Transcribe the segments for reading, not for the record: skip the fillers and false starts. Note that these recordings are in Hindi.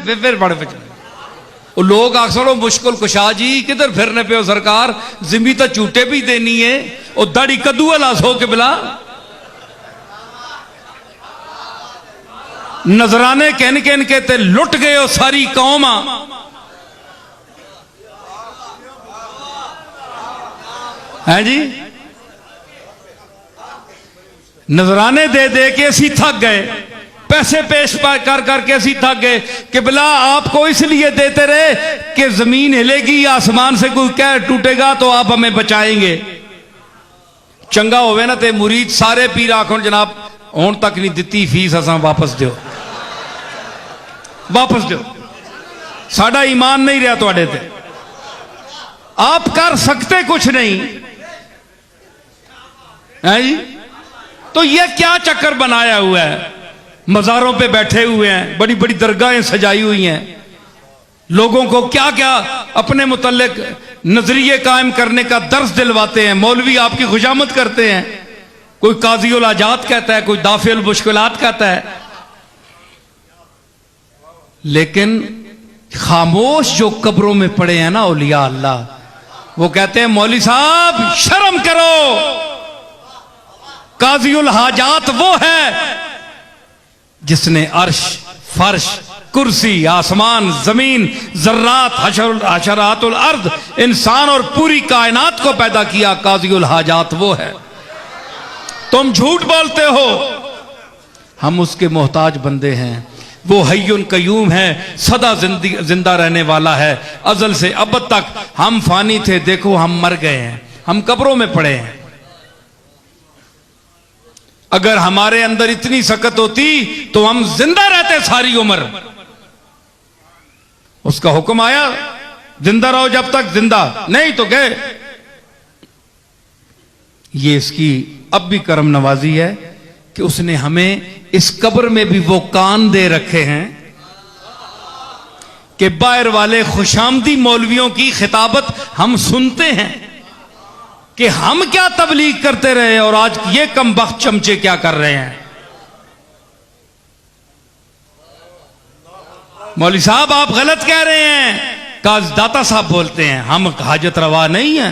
फिर बड़े पे चले। लोग अक्सर मुश्किल कुशा जी किधर फिरने पे हो सरकार, जिमी तो झूठे भी देनी है, और दाड़ी कद्दू लास हो के बिला नजराने कहन कहन के ते लुट गए हो सारी कौम। है जी, नजराने दे दे के असी थक गए, पैसे पेश कर करके असी थक गए कि बिला आपको इसलिए देते रहे कि जमीन हिलेगी, आसमान से कोई कहर टूटेगा तो आप हमें बचाएंगे। चंगा होवे ना ते मुरीद सारे पीर आखो जनाब हुण तक नहीं दिती फीस, असा वापस दो, वापस दो, साडा ईमान नहीं रहा तुहाडे ते, आप कर सकते कुछ नहीं है जी। तो ये क्या चक्कर बनाया हुआ है, मज़ारों पे बैठे हुए हैं, बड़ी बड़ी दरगाहें सजाई हुई हैं, लोगों को क्या क्या अपने मुतल्लिक नजरिए कायम करने का दर्स दिलवाते हैं। मौलवी आपकी खुशामद करते हैं, कोई काजी उल हाजात कहता है, कोई दाफी उल मुश्किलात कहता है, लेकिन खामोश जो कब्रों में पड़े हैं ना औलिया अल्लाह, वो कहते हैं मौलवी साहब शर्म करो, काजी उल हाजात वो है जिसने अर्श फर्श कुर्सी आसमान जमीन जर्रात हशरातुल अर्द इंसान और पूरी कायनात को पैदा किया, काजी उल हाजात वो है। तुम झूठ बोलते हो, हम उसके मोहताज बंदे हैं। वो हय्युन कयूम है, सदा जिंदा रहने वाला है, अजल से अब तक। हम फानी थे, देखो हम मर गए हैं, हम कब्रों में पड़े हैं। अगर हमारे अंदर इतनी सकत होती तो हम जिंदा रहते सारी उम्र। उसका हुक्म आया जिंदा रहो जब तक, जिंदा नहीं तो गए। ये इसकी अब भी करम नवाजी है कि उसने हमें इस कब्र में भी वो कान दे रखे हैं कि बाहर वाले खुशामदी मौलवियों की खिताबत हम सुनते हैं कि हम क्या तबलीग करते रहे और आज ये कमबख्त चमचे क्या कर रहे हैं। मौलवी साहब आप गलत कह रहे हैं, काज दाता साहब बोलते हैं। हम हाजत रवा नहीं है,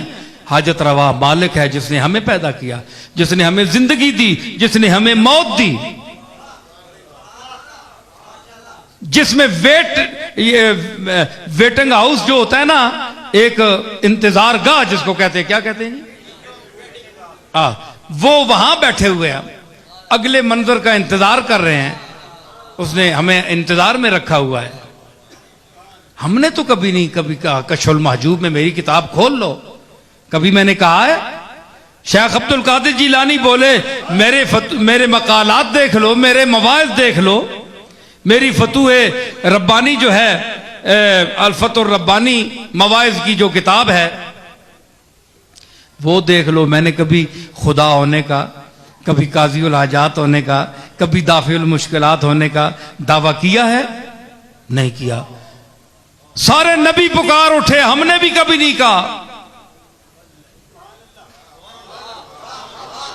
हाजत रवा मालिक है जिसने हमें पैदा किया, जिसने हमें जिंदगी दी, जिसने हमें मौत दी, जिसमें वेटिंग हाउस जो होता है ना, एक इंतजार गाह जिसको कहते हैं, क्या कहते हैं जी, वो वहां बैठे हुए हैं, अगले मंजर का इंतजार कर रहे हैं। उसने हमें इंतजार में रखा हुआ है। हमने तो कभी नहीं कभी कहा कशफुल महजूब में मेरी किताब खोल लो, कभी मैंने कहा है? शेख अब्दुल कादिर जिलानी बोले मेरे मकालात देख लो, मेरे मवाइज देख लो, मेरी फतूए रब्बानी जो है अल्फतुर रब्बानी मवाइज की जो किताब है वो देख लो। मैंने कभी खुदा होने का, कभी काजी उल हाजात होने का, कभी दाफी उल मुश्किलात होने का दावा किया है? नहीं किया। सारे नबी पुकार उठे, हमने भी कभी नहीं कहा।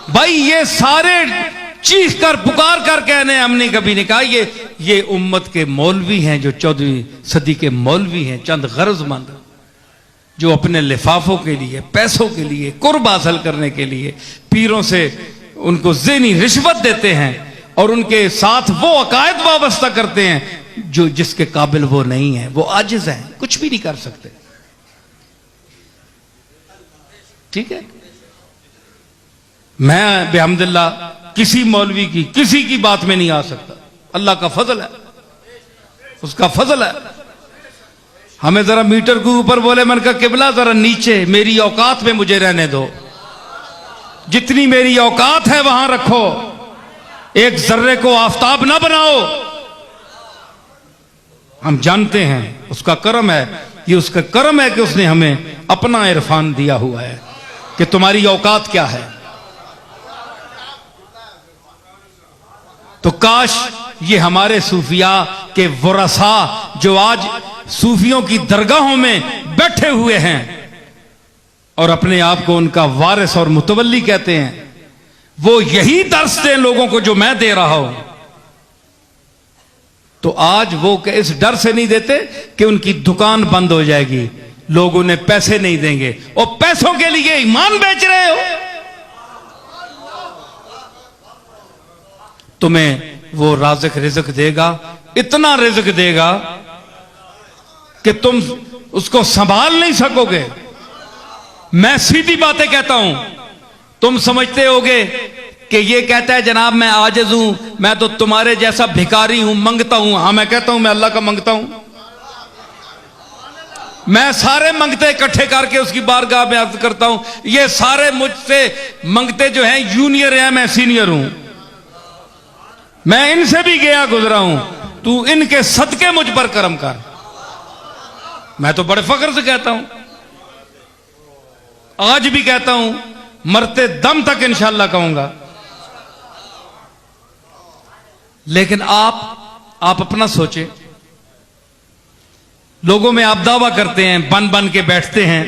भाई ये सारे चीख कर पुकार कर कहने हमने कभी नहीं कहा। ये उम्मत के मौलवी हैं जो 14वीं सदी के मौलवी हैं, चंद गरजमंद जो अपने लिफाफों के लिए, पैसों के लिए, कुर्ब हासिल करने के लिए पीरों से उनको ज़हनी रिश्वत देते हैं और उनके साथ वो अकायद वाबस्ता करते हैं जो जिसके काबिल वो नहीं है, वो आजिज हैं, कुछ भी नहीं कर सकते। ठीक है, मैं बेहमदुल्लाह किसी मौलवी की किसी की बात में नहीं आ सकता। अल्लाह का फजल है, उसका फजल है। हमें जरा मीटर के ऊपर बोले, मन का किबला जरा नीचे मेरी औकात में मुझे रहने दो, जितनी मेरी औकात है वहां रखो, एक जर्रे को आफताब ना बनाओ। हम जानते हैं उसका करम है, ये उसका करम है कि उसने हमें अपना इरफान दिया हुआ है कि तुम्हारी औकात क्या है। तो काश ये हमारे सूफिया के वरसा जो आज सूफियों की दरगाहों में बैठे हुए हैं और अपने आप को उनका वारिस और मुतवल्ली कहते हैं, वो यही दर्स दें लोगों को जो मैं दे रहा हूं तो आज वो इस डर से नहीं देते कि उनकी दुकान बंद हो जाएगी, लोग उन्हें पैसे नहीं देंगे, और पैसों के लिए ईमान बेच रहे हो। तुम्हें वो राज़िक रिज़्क देगा, इतना रिज़्क देगा कि तुम उसको संभाल नहीं सकोगे। मैं सीधी बातें कहता हूं, तुम समझते होगे कि ये कहता है जनाब मैं आजिज़ हूं, मैं तो तुम्हारे जैसा भिखारी हूं, मंगता हूं। हां, मैं कहता हूं मैं अल्लाह का मंगता हूं। मैं सारे मंगते इकट्ठे करके उसकी बारगाह में अर्ज करता हूं, ये सारे मुझसे मंगते जो हैं जूनियर हैं, मैं सीनियर हूं, मैं इनसे भी गया गुजरा हूं, तू इनके सदके मुझ पर करम कर। मैं तो बड़े फख्र से कहता हूं, आज भी कहता हूं, मरते दम तक इंशाअल्लाह कहूंगा। लेकिन आप अपना सोचें, लोगों में आप दावा करते हैं, बन बन के बैठते हैं,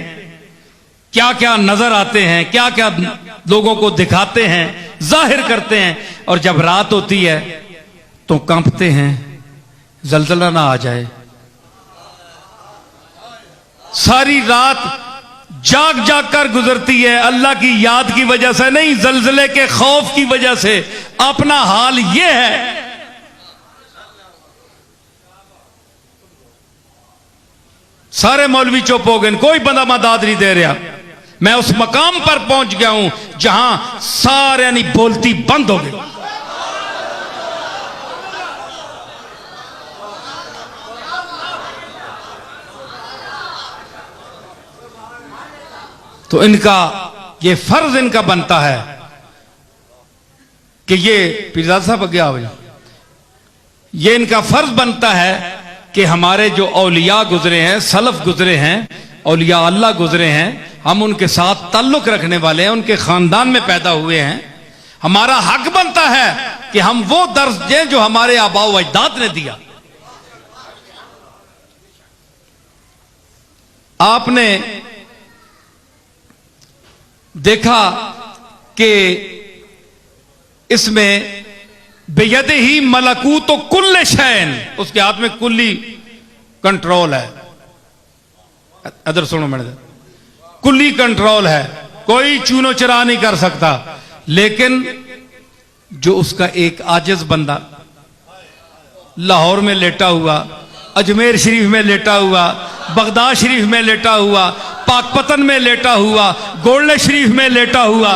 क्या क्या नजर आते हैं, क्या क्या लोगों को दिखाते हैं, जाहिर करते हैं, और जब रात होती है तो कांपते हैं, जलजला ना आ जाए। सारी रात जाग जाग कर गुजरती है, अल्लाह की याद की वजह से नहीं, जलजले के खौफ की वजह से। अपना हाल यह है। सारे मौलवी चुप हो गए, कोई बंदा मदद नहीं दे रहा। मैं उस मकाम पर पहुंच गया हूं जहां सारे यानी बोलती बंद हो गई। तो इनका ये फर्ज इनका बनता है कि ये पीरजादा साहब आगे आओ, ये इनका फर्ज बनता है कि हमारे जो औलिया गुजरे हैं, सलफ गुजरे हैं, औलिया अल्लाह गुजरे हैं, हम उनके साथ ताल्लुक रखने वाले हैं, उनके खानदान में पैदा हुए हैं। हमारा हक बनता है कि हम वो दर्स दें जो हमारे आबा व अजदाद ने दिया। आपने देखा कि इसमें बेयदे ही मलकूत तो कुल्ले शैन, उसके हाथ में कुल्ली कंट्रोल है। अदर सुनो मैंने, कुल्ली कंट्रोल है, कोई चूनो चरा नहीं कर सकता। लेकिन जो उसका एक आजिज बंदा लाहौर में लेटा हुआ, अजमेर शरीफ में लेटा हुआ, बगदाद शरीफ में लेटा हुआ, पाकपतन में लेटा हुआ, गोल्डन शरीफ में लेटा हुआ,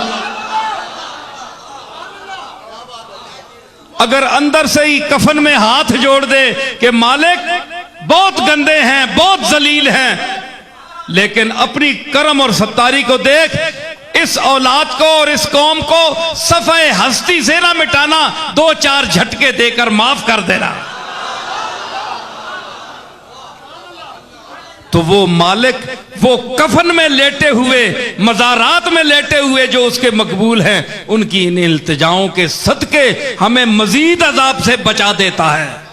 अगर अंदर से ही कफन में हाथ जोड़ दे कि मालिक बहुत गंदे हैं, बहुत जलील हैं, लेकिन अपनी करम और सत्तारी को देख, इस औलाद को और इस कौम को सफ़े हस्ती से ना मिटाना, दो चार झटके देकर माफ कर देना, तो वो मालिक वो कफन में लेटे हुए, मज़ारात में लेटे हुए जो उसके मकबूल हैं, उनकी इन इल्तिजाओं के सदके हमें मजीद अजाब से बचा देता है।